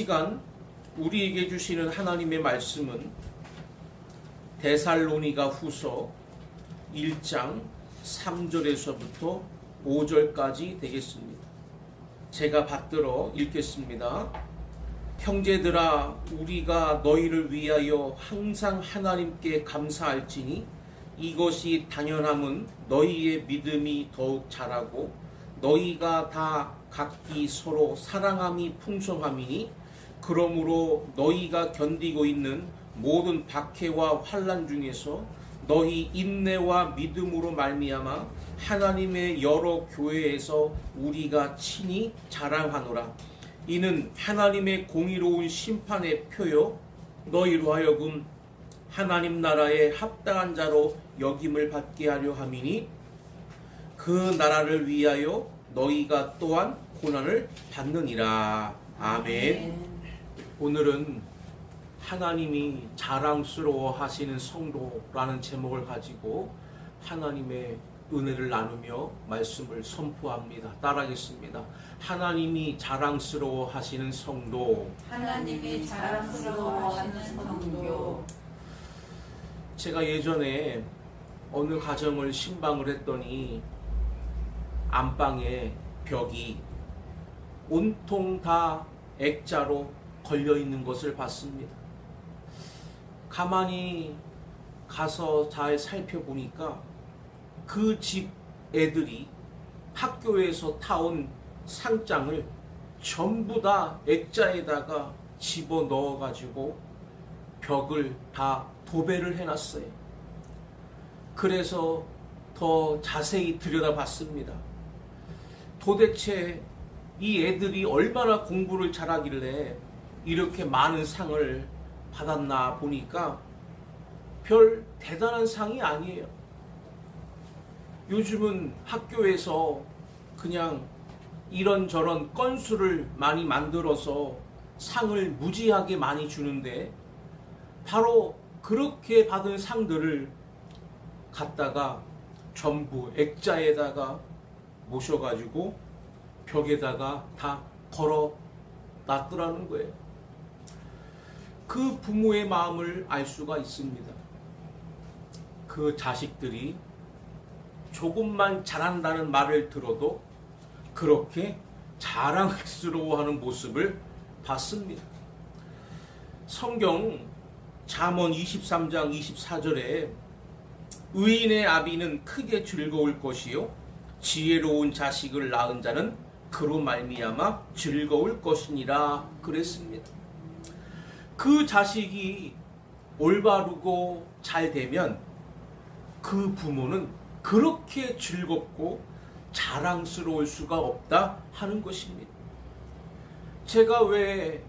시간 우리에게 주시는 하나님의 말씀은 데살로니가 후서 1장 3절에서부터 5절까지 되겠습니다. 제가 받들어 읽겠습니다. 형제들아, 우리가 너희를 위하여 항상 하나님께 감사할지니 이것이 당연함은 너희의 믿음이 더욱 자라고 너희가 다 각기 서로 사랑함이 풍성함이니 그러므로 너희가 견디고 있는 모든 박해와 환난 중에서 너희 인내와 믿음으로 말미암아 하나님의 여러 교회에서 우리가 친히 자랑하노라. 이는 하나님의 공의로운 심판의 표요 너희로 하여금 하나님 나라에 합당한 자로 여김을 받게 하려 함이니 그 나라를 위하여 너희가 또한 고난을 받느니라. 아멘. 오늘은 하나님이 자랑스러워 하시는 성도라는 제목을 가지고 하나님의 은혜를 나누며 말씀을 선포합니다. 따라하겠습니다. 하나님이 자랑스러워 하시는 성도. 하나님이 자랑스러워 하시는 성도. 제가 예전에 어느 가정을 신방을 했더니 안방에 벽이 온통 다 액자로 걸려 있는 것을 봤습니다. 가만히 가서 잘 살펴보니까 그 집 애들이 학교에서 타온 상장을 전부 다 액자에다가 집어 넣어가지고 벽을 다 도배를 해놨어요. 그래서 더 자세히 들여다봤습니다. 도대체 이 애들이 얼마나 공부를 잘하길래 이렇게 많은 상을 받았나 보니까 별 대단한 상이 아니에요. 요즘은 학교에서 그냥 이런저런 건수를 많이 만들어서 상을 무지하게 많이 주는데 바로 그렇게 받은 상들을 갖다가 전부 액자에다가 모셔가지고 벽에다가 다 걸어 놨더라는 거예요. 그 부모의 마음을 알 수가 있습니다. 그 자식들이 조금만 잘한다는 말을 들어도 그렇게 자랑스러워하는 모습을 봤습니다. 성경 잠언 23장 24절에 의인의 아비는 크게 즐거울 것이요 지혜로운 자식을 낳은 자는 그로 말미암아 즐거울 것이니라 그랬습니다. 그 자식이 올바르고 잘 되면 그 부모는 그렇게 즐겁고 자랑스러울 수가 없다 하는 것입니다. 제가 왜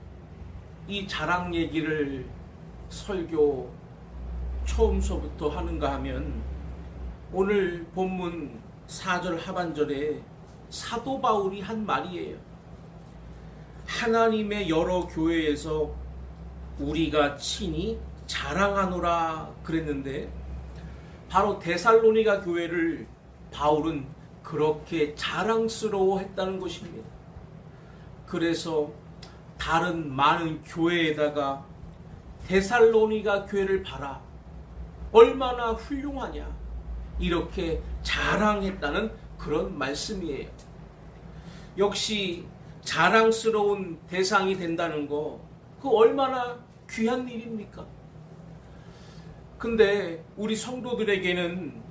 이 자랑 얘기를 설교 처음서부터 하는가 하면 오늘 본문 4절 하반절에 사도 바울이 한 말이에요. 하나님의 여러 교회에서 우리가 친히 자랑하노라 그랬는데 바로 데살로니가 교회를 바울은 그렇게 자랑스러워 했다는 것입니다. 그래서 다른 많은 교회에다가 데살로니가 교회를 봐라. 얼마나 훌륭하냐. 이렇게 자랑했다는 그런 말씀이에요. 역시 자랑스러운 대상이 된다는 거, 그 얼마나 귀한 일입니까? 근데 우리 성도들에게는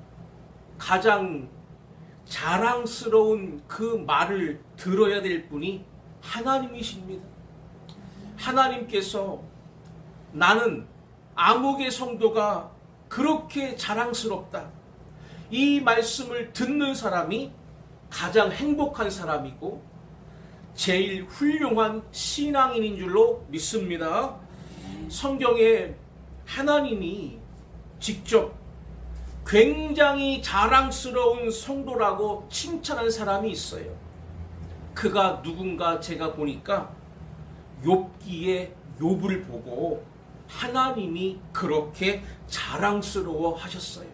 가장 자랑스러운 그 말을 들어야 될 분이 하나님이십니다. 하나님께서 나는 아무개 성도가 그렇게 자랑스럽다. 이 말씀을 듣는 사람이 가장 행복한 사람이고 제일 훌륭한 신앙인인 줄로 믿습니다. 성경에 하나님이 직접 굉장히 자랑스러운 성도라고 칭찬한 사람이 있어요. 그가 누군가 제가 보니까 욥기의 욥을 보고 하나님이 그렇게 자랑스러워 하셨어요.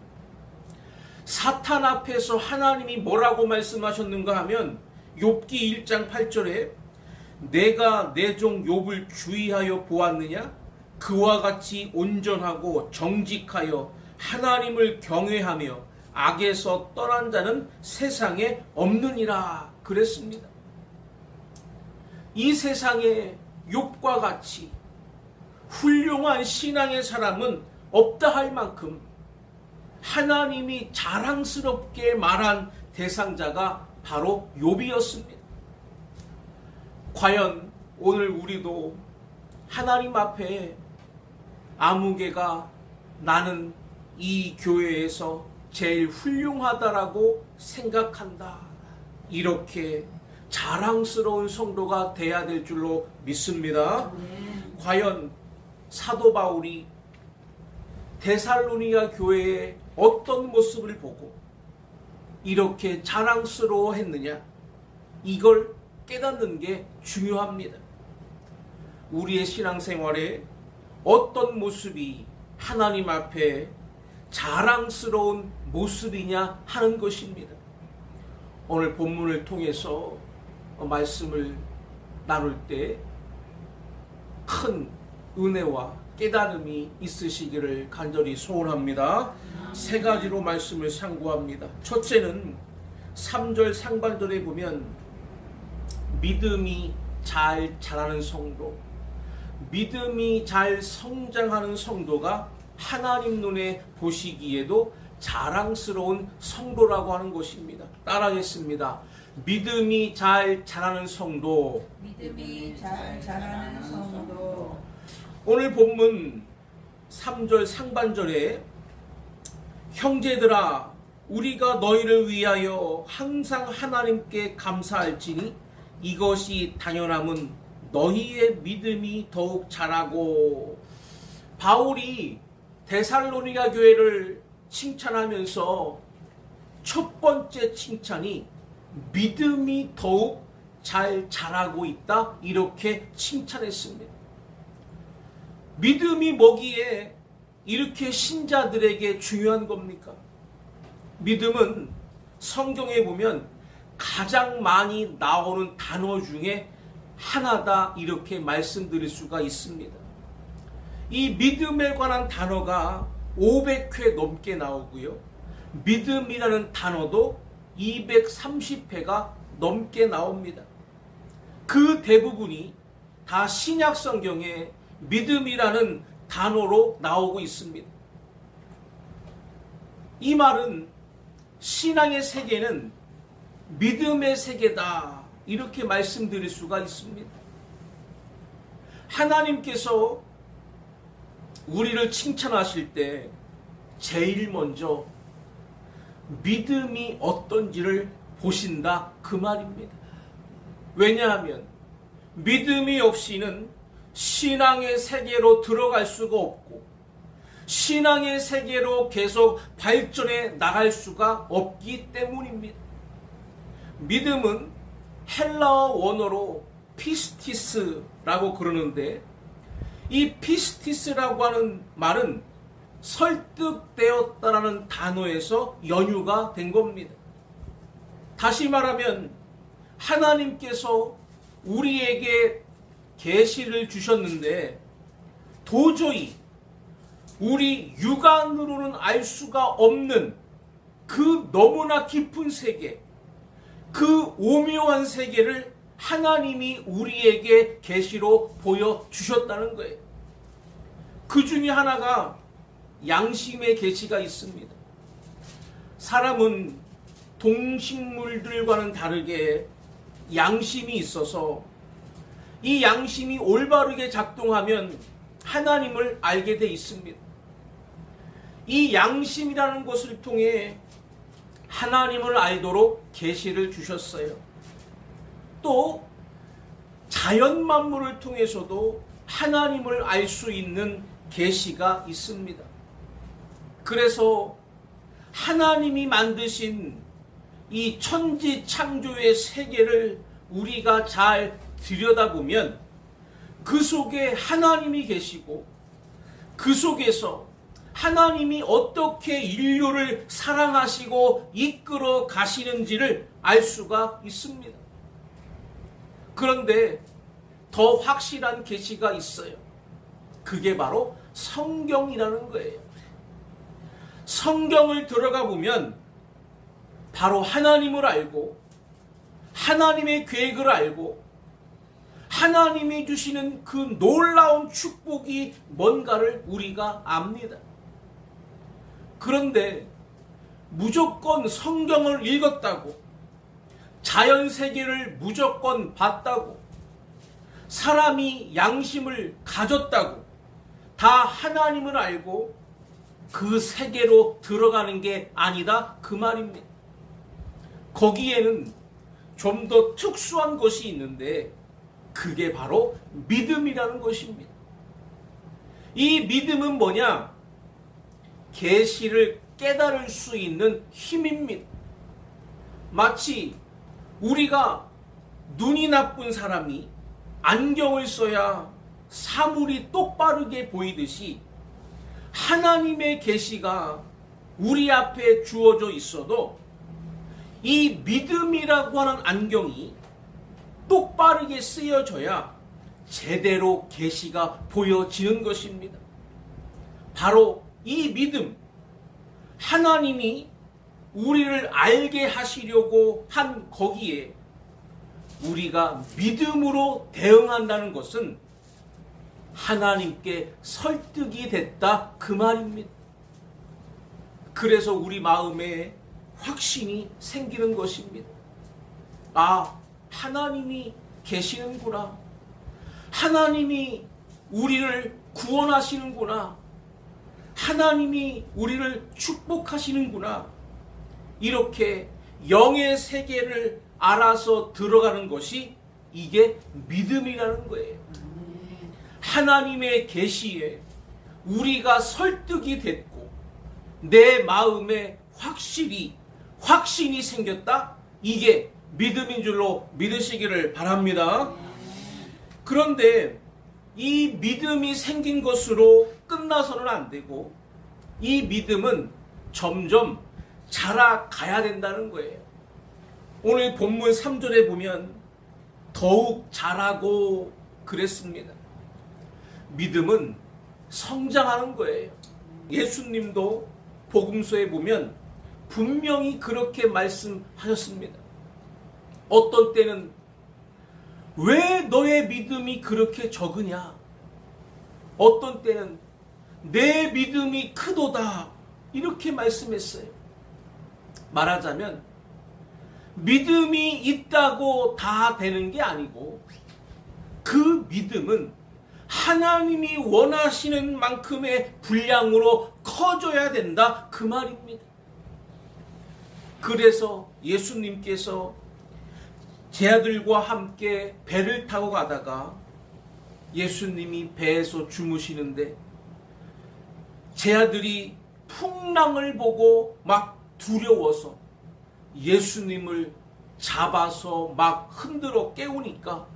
사탄 앞에서 하나님이 뭐라고 말씀하셨는가 하면 욥기 1장 8절에 내가 내 종 욥을 주의하여 보았느냐? 그와 같이 온전하고 정직하여 하나님을 경외하며 악에서 떠난 자는 세상에 없느니라 그랬습니다. 이 세상에 욥과 같이 훌륭한 신앙의 사람은 없다 할 만큼 하나님이 자랑스럽게 말한 대상자가 바로 욥이었습니다. 과연 오늘 우리도 하나님 앞에 아무개가 나는 이 교회에서 제일 훌륭하다라고 생각한다, 이렇게 자랑스러운 성도가 돼야 될 줄로 믿습니다. 과연 사도 바울이 데살로니가 교회의 어떤 모습을 보고 이렇게 자랑스러워 했느냐, 이걸 깨닫는 게 중요합니다. 우리의 신앙생활에 어떤 모습이 하나님 앞에 자랑스러운 모습이냐 하는 것입니다. 오늘 본문을 통해서 말씀을 나눌 때 큰 은혜와 깨달음이 있으시기를 간절히 소원합니다. 세 가지로 말씀을 상고합니다. 첫째는 3절 상반절에 보면 믿음이 잘 자라는 성도, 믿음이 잘 성장하는 성도가 하나님 눈에 보시기에도 자랑스러운 성도라고 하는 것입니다. 따라하겠습니다. 믿음이 잘 자라는 성도. 믿음이 잘 자라는 성도. 오늘 본문 3절 상반절에 형제들아 우리가 너희를 위하여 항상 하나님께 감사할지니 이것이 당연함은 너희의 믿음이 더욱 자라고. 바울이 데살로니가 교회를 칭찬하면서 첫 번째 칭찬이 믿음이 더욱 잘 자라고 있다, 이렇게 칭찬했습니다. 믿음이 뭐기에 이렇게 신자들에게 중요한 겁니까? 믿음은 성경에 보면 가장 많이 나오는 단어 중에 하나다, 이렇게 말씀드릴 수가 있습니다. 이 믿음에 관한 단어가 500회 넘게 나오고요, 믿음이라는 단어도 230회가 넘게 나옵니다. 그 대부분이 다 신약 성경에 믿음이라는 단어로 나오고 있습니다. 이 말은 신앙의 세계는 믿음의 세계다, 이렇게 말씀드릴 수가 있습니다. 하나님께서 우리를 칭찬하실 때 제일 먼저 믿음이 어떤지를 보신다, 그 말입니다. 왜냐하면 믿음이 없이는 신앙의 세계로 들어갈 수가 없고 신앙의 세계로 계속 발전해 나갈 수가 없기 때문입니다. 믿음은 헬라어 원어로 피스티스라고 그러는데, 이 피스티스라고 하는 말은 설득되었다라는 단어에서 연유가 된 겁니다. 다시 말하면 하나님께서 우리에게 계시를 주셨는데 도저히 우리 육안으로는 알 수가 없는 그 너무나 깊은 세계, 그 오묘한 세계를 하나님이 우리에게 계시로 보여주셨다는 거예요. 그 중에 하나가 양심의 계시가 있습니다. 사람은 동식물들과는 다르게 양심이 있어서 이 양심이 올바르게 작동하면 하나님을 알게 돼 있습니다. 이 양심이라는 것을 통해 하나님을 알도록 계시를 주셨어요. 또 자연 만물을 통해서도 하나님을 알 수 있는 계시가 있습니다. 그래서 하나님이 만드신 이 천지 창조의 세계를 우리가 잘 들여다보면 그 속에 하나님이 계시고 그 속에서 하나님이 어떻게 인류를 사랑하시고 이끌어 가시는지를 알 수가 있습니다. 그런데 더 확실한 계시가 있어요. 그게 바로 성경이라는 거예요. 성경을 들어가 보면 바로 하나님을 알고 하나님의 계획을 알고 하나님이 주시는 그 놀라운 축복이 뭔가를 우리가 압니다. 그런데 무조건 성경을 읽었다고, 자연세계를 무조건 봤다고, 사람이 양심을 가졌다고 다 하나님을 알고 그 세계로 들어가는 게 아니다, 그 말입니다. 거기에는 좀 더 특수한 것이 있는데 그게 바로 믿음이라는 것입니다. 이 믿음은 뭐냐? 계시를 깨달을 수 있는 힘입니다. 마치 우리가 눈이 나쁜 사람이 안경을 써야 사물이 똑바르게 보이듯이 하나님의 계시가 우리 앞에 주어져 있어도 이 믿음이라고 하는 안경이 똑바르게 쓰여져야 제대로 계시가 보여지는 것입니다. 바로 이 믿음, 하나님이 우리를 알게 하시려고 한 거기에 우리가 믿음으로 대응한다는 것은 하나님께 설득이 됐다, 그 말입니다. 그래서 우리 마음에 확신이 생기는 것입니다. 아, 하나님이 계시는구나. 하나님이 우리를 구원하시는구나. 하나님이 우리를 축복하시는구나. 이렇게 영의 세계를 알아서 들어가는 것이 이게 믿음이라는 거예요. 하나님의 계시에 우리가 설득이 됐고 내 마음에 확신이 생겼다. 이게 믿음인 줄로 믿으시기를 바랍니다. 그런데 이 믿음이 생긴 것으로 끝나서는 안 되고 이 믿음은 점점 자라가야 된다는 거예요. 오늘 본문 3절에 보면 더욱 자라고 그랬습니다. 믿음은 성장하는 거예요. 예수님도 복음서에 보면 분명히 그렇게 말씀하셨습니다. 어떤 때는 왜 너의 믿음이 그렇게 적으냐? 어떤 때는 내 믿음이 크도다. 이렇게 말씀했어요. 말하자면 믿음이 있다고 다 되는 게 아니고 그 믿음은 하나님이 원하시는 만큼의 분량으로 커져야 된다, 그 말입니다. 그래서 예수님께서 제 아들과 함께 배를 타고 가다가 예수님이 배에서 주무시는데 제 아들이 풍랑을 보고 막 두려워서 예수님을 잡아서 막 흔들어 깨우니까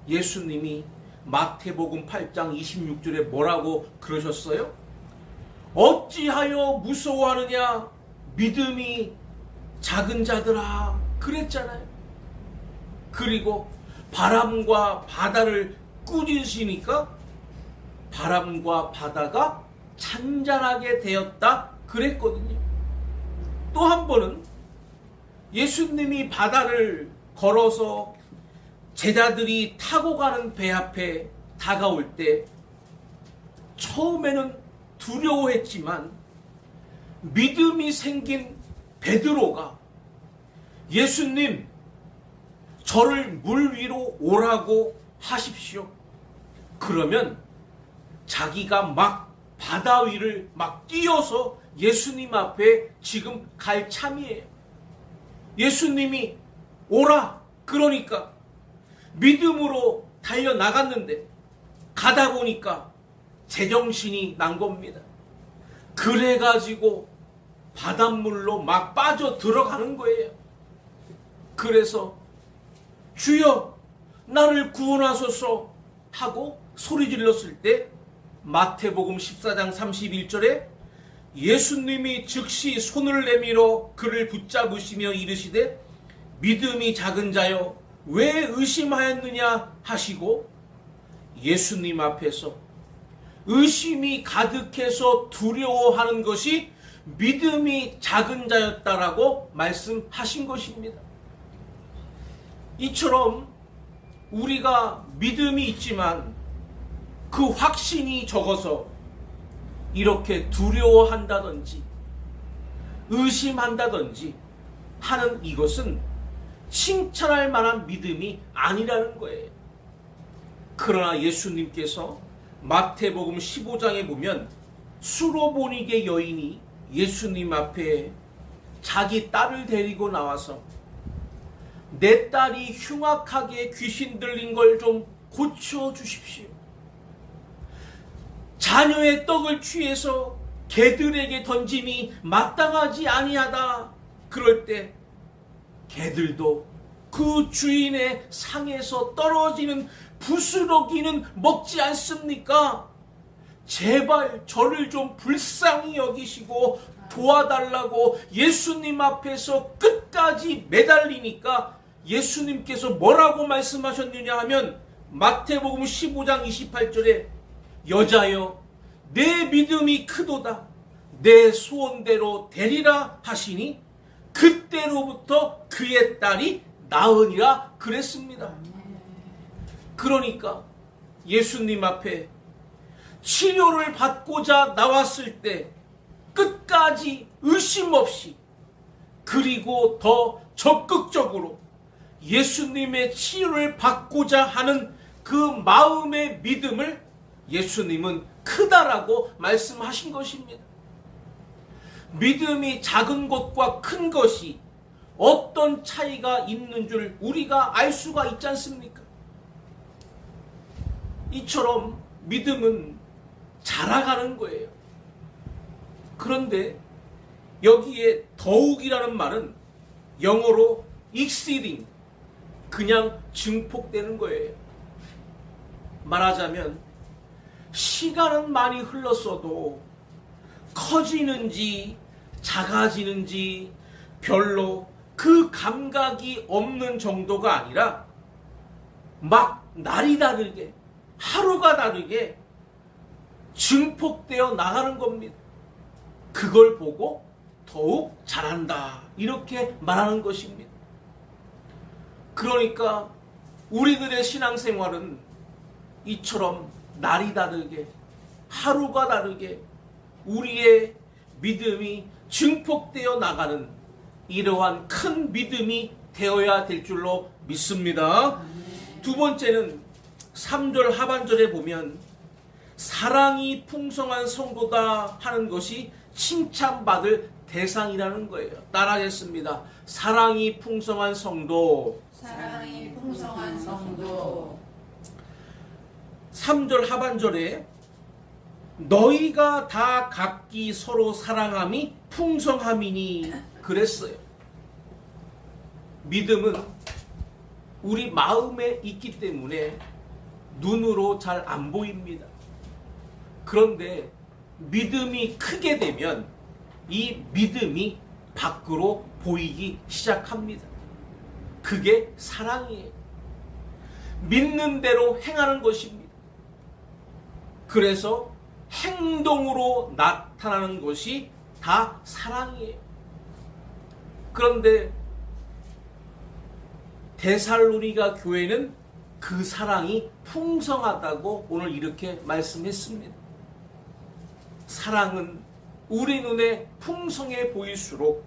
예수님이 마태복음 8장 26절에 뭐라고 그러셨어요? 어찌하여 무서워하느냐? 믿음이 작은 자들아, 그랬잖아요. 그리고 바람과 바다를 꾸짖으시니까 바람과 바다가 잔잔하게 되었다, 그랬거든요. 또 한 번은 예수님이 바다를 걸어서 제자들이 타고 가는 배 앞에 다가올 때 처음에는 두려워했지만 믿음이 생긴 베드로가 예수님, 저를 물 위로 오라고 하십시오. 그러면 자기가 막 바다 위를 막 뛰어서 예수님 앞에 지금 갈 참이에요. 예수님이 오라 그러니까 믿음으로 달려나갔는데 가다 보니까 제정신이 난 겁니다. 그래가지고 바닷물로 막 빠져 들어가는 거예요. 그래서 주여 나를 구원하소서 하고 소리 질렀을 때 마태복음 14장 31절에 예수님이 즉시 손을 내밀어 그를 붙잡으시며 이르시되 믿음이 작은 자여 왜 의심하였느냐 하시고 예수님 앞에서 의심이 가득해서 두려워하는 것이 믿음이 작은 자였다라고 말씀하신 것입니다. 이처럼 우리가 믿음이 있지만 그 확신이 적어서 이렇게 두려워한다든지 의심한다든지 하는 이것은 칭찬할 만한 믿음이 아니라는 거예요. 그러나 예수님께서 마태복음 15장에 보면 수로보니게 여인이 예수님 앞에 자기 딸을 데리고 나와서 내 딸이 흉악하게 귀신 들린 걸 좀 고쳐주십시오. 자녀의 떡을 취해서 개들에게 던짐이 마땅하지 아니하다. 그럴 때 개들도 그 주인의 상에서 떨어지는 부스러기는 먹지 않습니까? 제발 저를 좀 불쌍히 여기시고 도와달라고 예수님 앞에서 끝까지 매달리니까 예수님께서 뭐라고 말씀하셨느냐 하면 마태복음 15장 28절에 여자여 내 믿음이 크도다 내 소원대로 되리라 하시니 그때로부터 그의 딸이 나으니라 그랬습니다. 그러니까 예수님 앞에 치료를 받고자 나왔을 때 끝까지 의심 없이 그리고 더 적극적으로 예수님의 치료를 받고자 하는 그 마음의 믿음을 예수님은 크다라고 말씀하신 것입니다. 믿음이 작은 것과 큰 것이 어떤 차이가 있는 줄 우리가 알 수가 있지 않습니까? 이처럼 믿음은 자라가는 거예요. 그런데 여기에 더욱이라는 말은 영어로 exceeding, 그냥 증폭되는 거예요. 말하자면 시간은 많이 흘렀어도 커지는지 작아지는지 별로 그 감각이 없는 정도가 아니라 막 날이 다르게 하루가 다르게 증폭되어 나가는 겁니다. 그걸 보고 더욱 잘한다 이렇게 말하는 것입니다. 그러니까 우리들의 신앙생활은 이처럼 날이 다르게 하루가 다르게 우리의 믿음이 증폭되어 나가는 이러한 큰 믿음이 되어야 될 줄로 믿습니다. 두 번째는 3절 하반절에 보면 사랑이 풍성한 성도다 하는 것이 칭찬받을 대상이라는 거예요. 따라하겠습니다. 사랑이 풍성한 성도. 사랑이 풍성한 성도. 3절 하반절에 너희가 다 각기 서로 사랑함이 풍성함이니 그랬어요. 믿음은 우리 마음에 있기 때문에 눈으로 잘 안 보입니다. 그런데 믿음이 크게 되면 이 믿음이 밖으로 보이기 시작합니다. 그게 사랑이에요. 믿는 대로 행하는 것입니다. 그래서 행동으로 나타나는 것이 다 사랑이에요. 그런데 데살로니가 교회는 그 사랑이 풍성하다고 오늘 이렇게 말씀했습니다. 사랑은 우리 눈에 풍성해 보일수록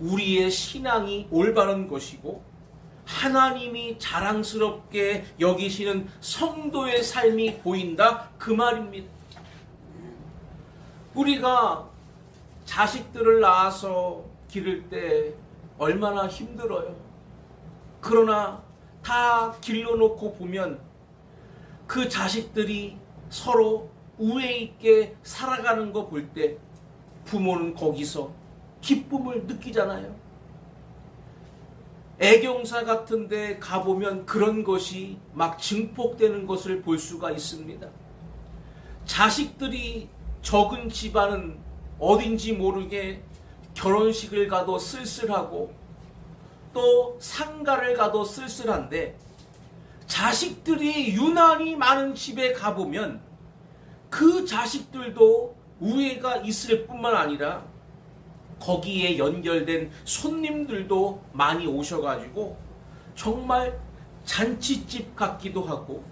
우리의 신앙이 올바른 것이고 하나님이 자랑스럽게 여기시는 성도의 삶이 보인다 그 말입니다. 우리가 자식들을 낳아서 기를 때 얼마나 힘들어요. 그러나 다 길러놓고 보면 그 자식들이 서로 우애 있게 살아가는 거 볼 때 부모는 거기서 기쁨을 느끼잖아요. 애경사 같은 데 가보면 그런 것이 막 증폭되는 것을 볼 수가 있습니다. 자식들이 적은 집안은 어딘지 모르게 결혼식을 가도 쓸쓸하고 또 상가를 가도 쓸쓸한데 자식들이 유난히 많은 집에 가보면 그 자식들도 우애가 있을 뿐만 아니라 거기에 연결된 손님들도 많이 오셔가지고 정말 잔치집 같기도 하고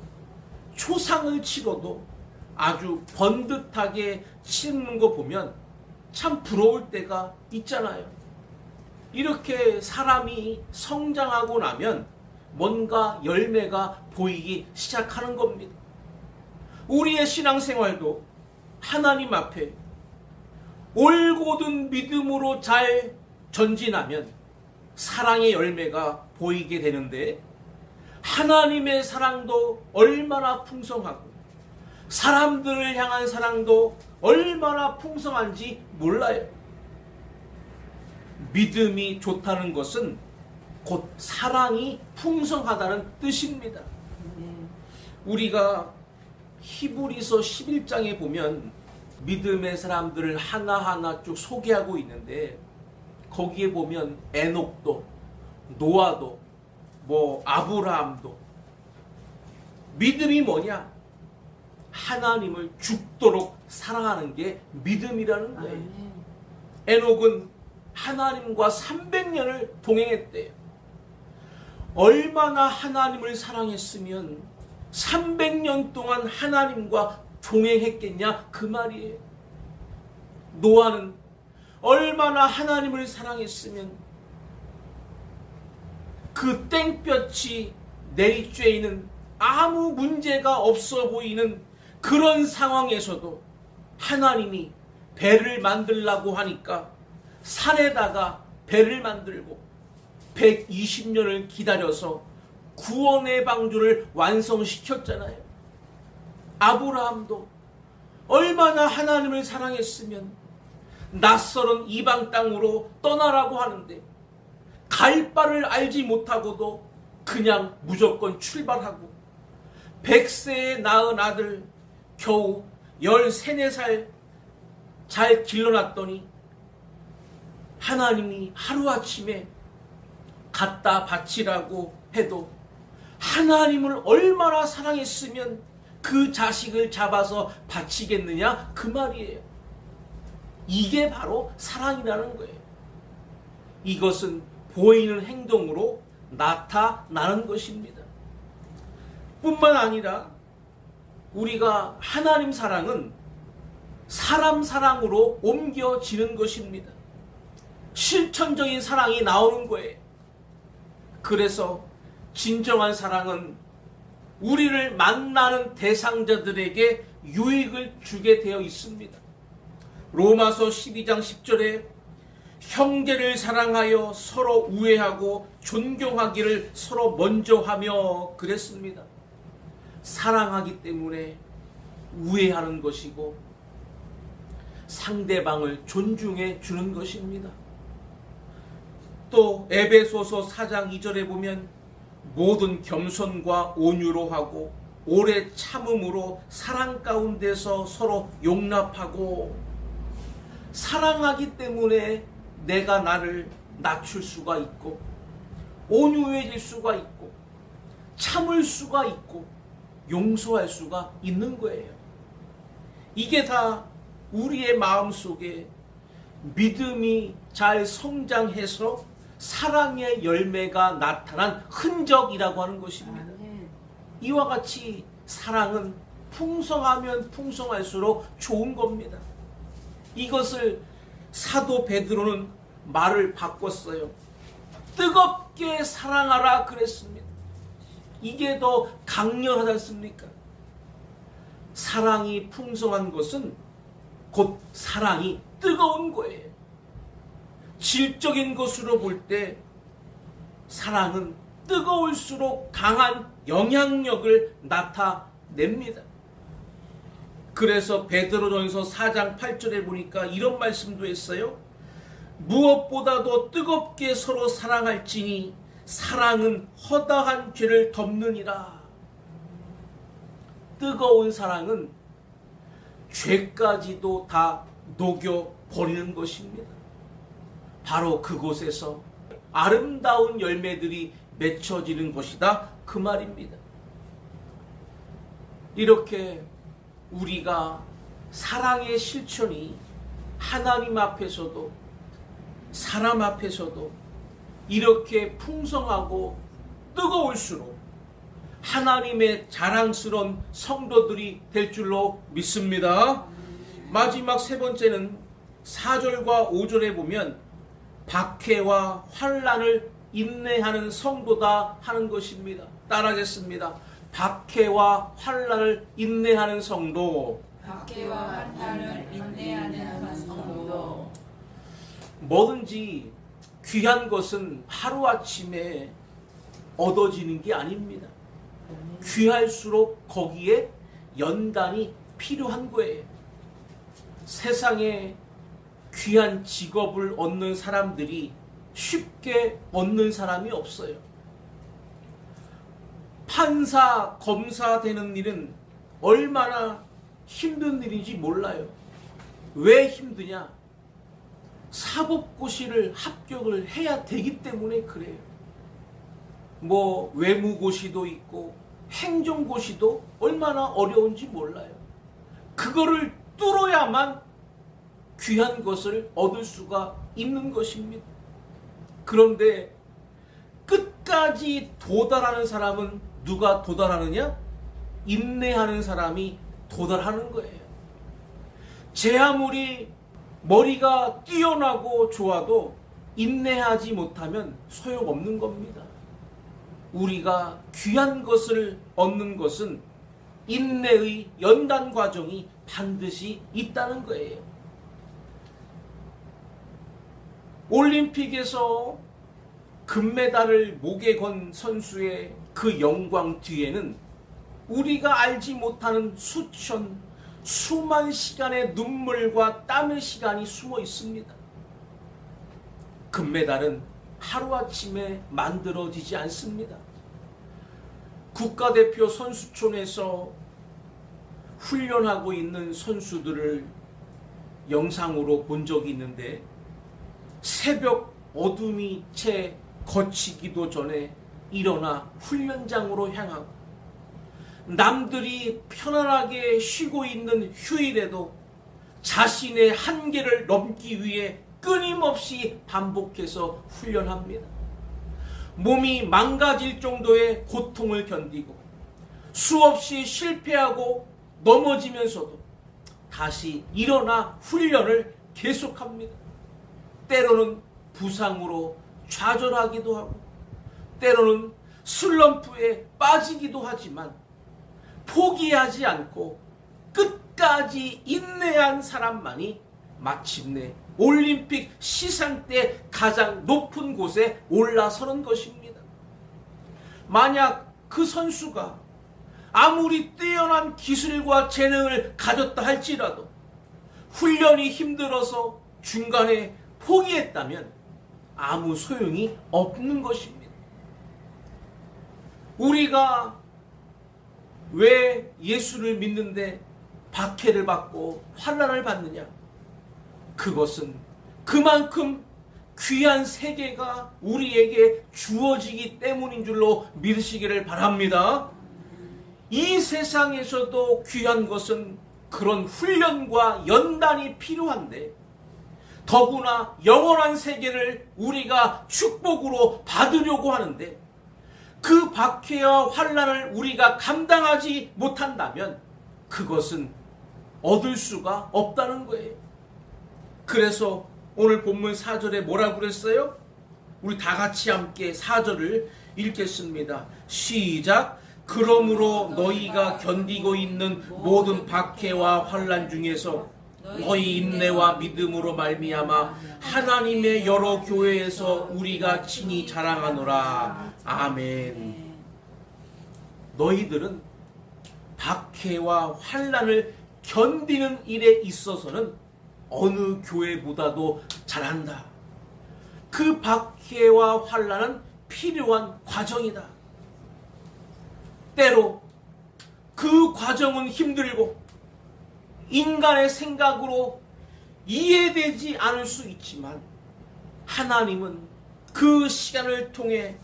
초상을 치러도 아주 번듯하게 치르는 거 보면 참 부러울 때가 있잖아요. 이렇게 사람이 성장하고 나면 뭔가 열매가 보이기 시작하는 겁니다. 우리의 신앙생활도 하나님 앞에 올곧은 믿음으로 잘 전진하면 사랑의 열매가 보이게 되는데, 하나님의 사랑도 얼마나 풍성하고 사람들을 향한 사랑도 얼마나 풍성한지 몰라요. 믿음이 좋다는 것은 곧 사랑이 풍성하다는 뜻입니다. 우리가 히브리서 11장에 보면 믿음의 사람들을 하나하나 쭉 소개하고 있는데, 거기에 보면 에녹도 노아도 아브라함도 믿음이 뭐냐? 하나님을 죽도록 사랑하는 게 믿음이라는 거예요. 에녹은 하나님과 300년을 동행했대요. 얼마나 하나님을 사랑했으면 300년 동안 하나님과 동행했겠냐 그 말이에요. 노아는 얼마나 하나님을 사랑했으면 그 땡볕이 내리쬐이는 아무 문제가 없어 보이는 그런 상황에서도 하나님이 배를 만들라고 하니까 산에다가 배를 만들고 120년을 기다려서 구원의 방주를 완성시켰잖아요. 아브라함도 얼마나 하나님을 사랑했으면 낯설은 이방 땅으로 떠나라고 하는데 갈 바를 알지 못하고도 그냥 무조건 출발하고 100세에 낳은 아들 겨우 13, 14살 잘 길러놨더니 하나님이 하루아침에 갖다 바치라고 해도 하나님을 얼마나 사랑했으면 그 자식을 잡아서 바치겠느냐 그 말이에요. 이게 바로 사랑이라는 거예요. 이것은 보이는 행동으로 나타나는 것입니다. 뿐만 아니라 우리가 하나님 사랑은 사람 사랑으로 옮겨지는 것입니다. 실천적인 사랑이 나오는 거예요. 그래서 진정한 사랑은 우리를 만나는 대상자들에게 유익을 주게 되어 있습니다. 로마서 12장 10절에 형제를 사랑하여 서로 우애하고 존경하기를 서로 먼저 하며 그랬습니다. 사랑하기 때문에 우애하는 것이고 상대방을 존중해 주는 것입니다. 또 에베소서 4장 2절에 보면 모든 겸손과 온유로 하고 오래 참음으로 사랑 가운데서 서로 용납하고, 사랑하기 때문에 내가 나를 낮출 수가 있고 온유해질 수가 있고 참을 수가 있고 용서할 수가 있는 거예요. 이게 다 우리의 마음속에 믿음이 잘 성장해서 사랑의 열매가 나타난 흔적이라고 하는 것입니다. 이와 같이 사랑은 풍성하면 풍성할수록 좋은 겁니다. 이것을 사도 베드로는 말을 바꿨어요. 뜨겁게 사랑하라 그랬습니다. 이게 더 강렬하지 않습니까? 사랑이 풍성한 것은 곧 사랑이 뜨거운 거예요. 질적인 것으로 볼 때 사랑은 뜨거울수록 강한 영향력을 나타냅니다. 그래서 베드로전서 4장 8절에 보니까 이런 말씀도 했어요. 무엇보다도 뜨겁게 서로 사랑할지니 사랑은 허다한 죄를 덮느니라. 뜨거운 사랑은 죄까지도 다 녹여버리는 것입니다. 바로 그곳에서 아름다운 열매들이 맺혀지는 것이다 그 말입니다. 이렇게 우리가 사랑의 실천이 하나님 앞에서도 사람 앞에서도 이렇게 풍성하고 뜨거울수록 하나님의 자랑스러운 성도들이 될 줄로 믿습니다. 마지막 세 번째는 4절과 5절에 보면 박해와 환난을 인내하는 성도다 하는 것입니다. 따라하겠습니다. 박해와 환난을 인내하는 성도. 박해와 환난을 인내하는 성도. 뭐든지 귀한 것은 하루아침에 얻어지는 게 아닙니다. 귀할수록 거기에 연단이 필요한 거예요. 세상에 귀한 직업을 얻는 사람들이 쉽게 얻는 사람이 없어요. 판사, 검사 되는 일은 얼마나 힘든 일인지 몰라요. 왜 힘드냐? 사법고시를 합격을 해야 되기 때문에 그래요. 뭐 외무고시도 있고 행정고시도 얼마나 어려운지 몰라요. 그거를 뚫어야만 귀한 것을 얻을 수가 있는 것입니다. 그런데 끝까지 도달하는 사람은 누가 도달하느냐? 인내하는 사람이 도달하는 거예요. 제 아무리 머리가 뛰어나고 좋아도 인내하지 못하면 소용없는 겁니다. 우리가 귀한 것을 얻는 것은 인내의 연단 과정이 반드시 있다는 거예요. 올림픽에서 금메달을 목에 건 선수의 그 영광 뒤에는 우리가 알지 못하는 수만 시간의 눈물과 땀의 시간이 숨어 있습니다. 금메달은 하루아침에 만들어지지 않습니다. 국가대표 선수촌에서 훈련하고 있는 선수들을 영상으로 본 적이 있는데 새벽 어둠이 채 거치기도 전에 일어나 훈련장으로 향하고 남들이 편안하게 쉬고 있는 휴일에도 자신의 한계를 넘기 위해 끊임없이 반복해서 훈련합니다. 몸이 망가질 정도의 고통을 견디고 수없이 실패하고 넘어지면서도 다시 일어나 훈련을 계속합니다. 때로는 부상으로 좌절하기도 하고 때로는 슬럼프에 빠지기도 하지만 포기하지 않고 끝까지 인내한 사람만이 마침내 올림픽 시상 때 가장 높은 곳에 올라서는 것입니다. 만약 그 선수가 아무리 뛰어난 기술과 재능을 가졌다 할지라도 훈련이 힘들어서 중간에 포기했다면 아무 소용이 없는 것입니다. 우리가 왜 예수를 믿는데 박해를 받고 환난을 받느냐? 그것은 그만큼 귀한 세계가 우리에게 주어지기 때문인 줄로 믿으시기를 바랍니다. 이 세상에서도 귀한 것은 그런 훈련과 연단이 필요한데 더구나 영원한 세계를 우리가 축복으로 받으려고 하는데 그 박해와 환난을 우리가 감당하지 못한다면 그것은 얻을 수가 없다는 거예요. 그래서 오늘 본문 4절에 뭐라고 그랬어요? 우리 다 같이 함께 4절을 읽겠습니다. 시작. 그러므로 너희가 견디고 있는 모든 박해와 환난 중에서 너희 인내와 믿음으로 말미암아 하나님의 여러 교회에서 우리가 친히 자랑하노라. 아멘. 너희들은 박해와 환난을 견디는 일에 있어서는 어느 교회보다도 잘한다. 그 박해와 환난은 필요한 과정이다. 때로 그 과정은 힘들고 인간의 생각으로 이해되지 않을 수 있지만 하나님은 그 시간을 통해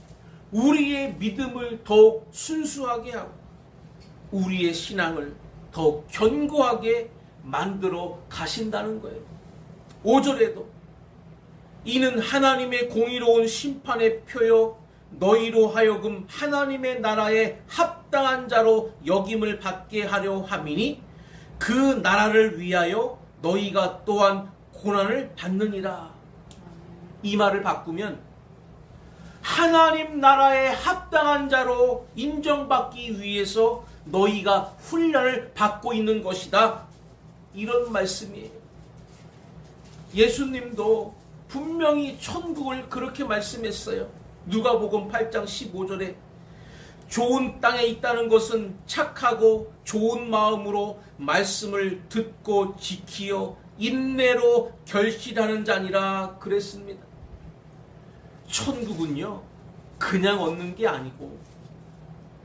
우리의 믿음을 더욱 순수하게 하고 우리의 신앙을 더 견고하게 만들어 가신다는 거예요. 5절에도 이는 하나님의 공의로운 심판의 표요 너희로 하여금 하나님의 나라에 합당한 자로 여김을 받게 하려 함이니 그 나라를 위하여 너희가 또한 고난을 받느니라. 이 말을 바꾸면 하나님 나라에 합당한 자로 인정받기 위해서 너희가 훈련을 받고 있는 것이다. 이런 말씀이에요. 예수님도 분명히 천국을 그렇게 말씀했어요. 누가복음 8장 15절에 좋은 땅에 있다는 것은 착하고 좋은 마음으로 말씀을 듣고 지키어 인내로 결실하는 자니라 그랬습니다. 천국은요 그냥 얻는 게 아니고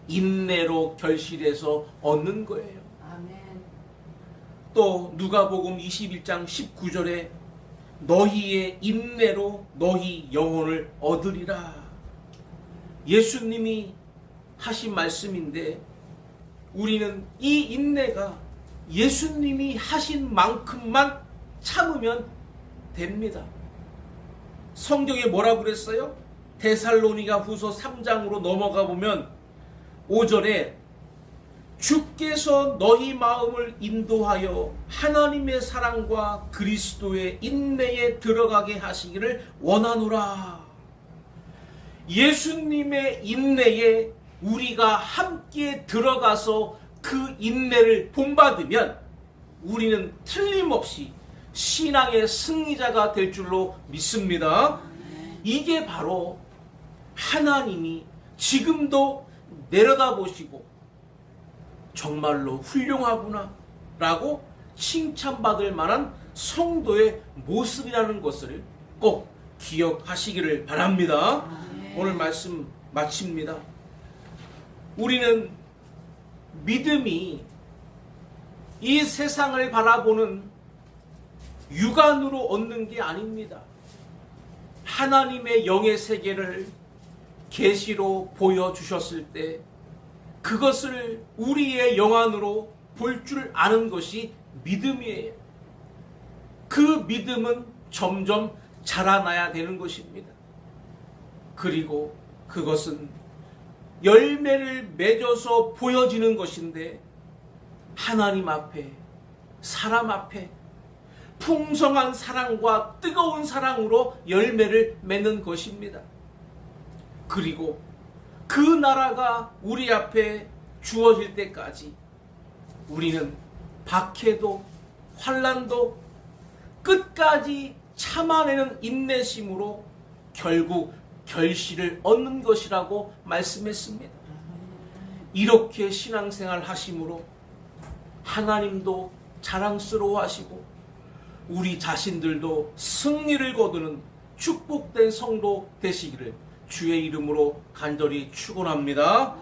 인내로 결실해서 얻는 거예요. 아멘. 또 누가복음 21장 19절에 너희의 인내로 너희 영혼을 얻으리라. 예수님이 하신 말씀인데 우리는 이 인내가 예수님이 하신 만큼만 참으면 됩니다. 성경에 뭐라고 그랬어요? 데살로니가 후서 3장으로 넘어가 보면 5절에 주께서 너희 마음을 인도하여 하나님의 사랑과 그리스도의 인내에 들어가게 하시기를 원하노라. 예수님의 인내에 우리가 함께 들어가서 그 인내를 본받으면 우리는 틀림없이 신앙의 승리자가 될 줄로 믿습니다. 이게 바로 하나님이 지금도 내려다보시고 정말로 훌륭하구나 라고 칭찬받을 만한 성도의 모습이라는 것을 꼭 기억하시기를 바랍니다. 오늘 말씀 마칩니다. 우리는 믿음이 이 세상을 바라보는 육안으로 얻는 게 아닙니다. 하나님의 영의 세계를 계시로 보여주셨을 때 그것을 우리의 영안으로 볼 줄 아는 것이 믿음이에요. 그 믿음은 점점 자라나야 되는 것입니다. 그리고 그것은 열매를 맺어서 보여지는 것인데 하나님 앞에 사람 앞에 풍성한 사랑과 뜨거운 사랑으로 열매를 맺는 것입니다. 그리고 그 나라가 우리 앞에 주어질 때까지 우리는 박해도 환난도 끝까지 참아내는 인내심으로 결국 결실을 얻는 것이라고 말씀했습니다. 이렇게 신앙생활 하심으로 하나님도 자랑스러워하시고 우리 자신들도 승리를 거두는 축복된 성도 되시기를 주의 이름으로 간절히 축원합니다.